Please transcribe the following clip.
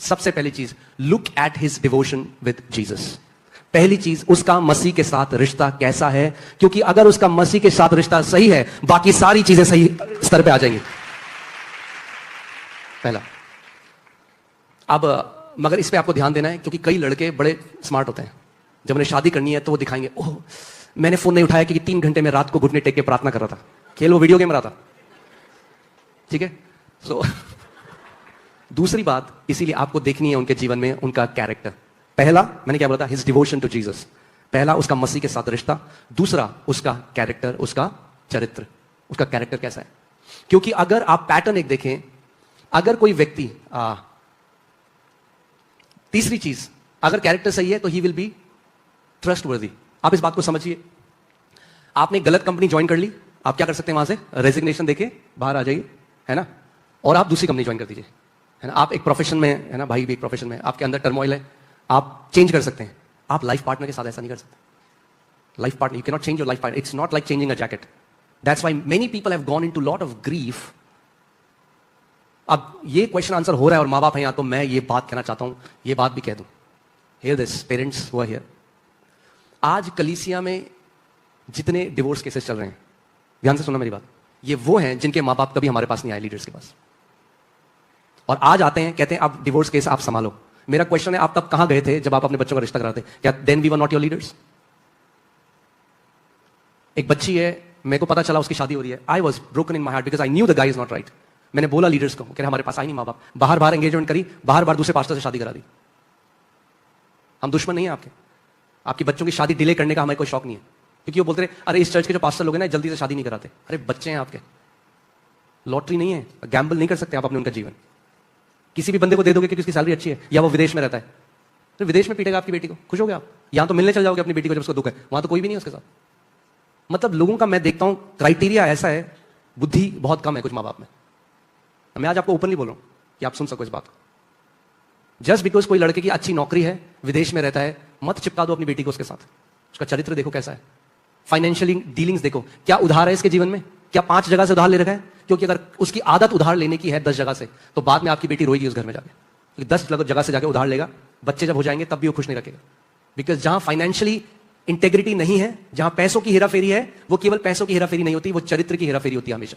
सबसे पहली चीज, look at his devotion with Jesus. पहली चीज, उसका मसीह के साथ रिश्ता कैसा है, क्योंकि अगर उसका मसीह के साथ रिश्ता सही है, बाकी सारी चीजें सही स्तर पे आ जाएंगी। पहला। अब मगर इस पे आपको ध्यान देना है, क्योंकि कई लड़के बड़े स्मार्ट होते हैं, जब उन्हें शादी करनी है तो वो दिखाएंगे, ओह मैंने फोन नहीं उठाया क्योंकि 3 घंटे में रात को घुटने टेक के प्रार्थना कर रहा था। खेल वो वीडियो गेम रहा था, ठीक है। सो दूसरी बात, इसीलिए आपको देखनी है उनके जीवन में उनका कैरेक्टर। पहला मैंने क्या बोला था, हिज डिवोशन टू जीसस। पहला उसका मसीह के साथ रिश्ता, दूसरा उसका कैरेक्टर, उसका चरित्र, उसका कैरेक्टर कैसा है। क्योंकि अगर आप पैटर्न एक देखें, अगर कोई व्यक्ति तीसरी चीज, अगर कैरेक्टर सही है तो ही विल बी ट्रस्टवर्दी। आप इस बात को समझिए, आपने गलत कंपनी ज्वाइन कर ली, आप क्या कर सकते हैं, वहां से रेजिग्नेशन देके बाहर आ जाइए, है ना, और आप दूसरी कंपनी ज्वाइन कर दीजिए, है ना। आप एक प्रोफेशन में, है ना, भाई भी एक प्रोफेशन में, आपके अंदर टर्मोइल है, आप चेंज कर सकते हैं। आप लाइफ पार्टनर के साथ ऐसा नहीं कर सकते। Life partner, you can not change your life partner, it's not like changing a jacket. That's why many people have gone into lot of grief. अब ये क्वेश्चन आंसर हो रहा है और माँ बाप हैं यहाँ, तो मैं ये बात कहना चाहता हूं, ये बात भी कह दूं, हियर दिस पेरेंट्स हुआ हियर। आज कलीसिया में जितने डिवोर्स केसेस चल रहे हैं, ध्यान से सुनना मेरी बात, ये वो हैं जिनके माँ बाप कभी हमारे पास नहीं आए, लीडर्स के पास, और आज आते हैं, कहते हैं आप डिवोर्स केस आप संभालो। मेरा क्वेश्चन है, आप तब कहां गए थे जब आप अपने बच्चों का रिश्ता कराते? क्या then we were not your leaders? एक बच्ची है, मेरे को पता चला उसकी शादी हो रही है, I was broken in my heart because I knew the guy is not right. मैंने बोला लीडर्स को, कह रहे हमारे पास आई नहीं माँ बाप, बाहर बाहर एंगेजमेंट करी, बाहर बाहर दूसरे पास्टर से शादी करा दी। हम दुश्मन नहीं है आपके, आपकी बच्चों की शादी डिले करने का हमें कोई शौक नहीं है, क्योंकि वो बोलते रहे अरे इस चर्च के जो पास्टर लोग हैं ना जल्दी से शादी नहीं कराते। अरे बच्चे हैं आपके, लॉटरी नहीं है, गैम्बल नहीं कर सकते आप अपने उनका जीवन। किसी भी बंदे को दे दोगे क्योंकि उसकी सैलरी अच्छी है या वो विदेश में रहता है, तो विदेश में पीटेगा आपकी बेटी को, खुश हो गए आप? यहां तो मिलने चल जाओगे अपनी बेटी को जब उसको दुख है, वहां तो कोई भी नहीं है उसके साथ। मतलब लोगों का मैं देखता हूं क्राइटेरिया ऐसा है, बुद्धि बहुत कम है कुछ माँ बाप में। मैं आज आपको ओपनली बोल रहा हूं कि आप सुन सको इस बात को। जस्ट बिकॉज कोई लड़के की अच्छी नौकरी है, विदेश में रहता है, मत चिपका दो अपनी बेटी को उसके साथ। उसका चरित्र देखो कैसा है, फाइनेंशियली डीलिंग्स देखो, क्या उधार है इसके जीवन में, क्या 5 जगह से उधार ले रखा है? क्योंकि अगर उसकी आदत उधार लेने की है 10 जगह से, तो बाद में आपकी बेटी रोएगी उस घर में जाके। 10 जगह से जाके उधार लेगा, बच्चे जब हो जाएंगे तब भी वो खुश नहीं रखेगा। बिकॉज जहां फाइनेंशियली इंटेग्रिटी नहीं है, जहां पैसों की हेराफेरी है, वो केवल पैसों की हेराफेरी नहीं होती, वो चरित्र की हेराफेरी होती है हमेशा।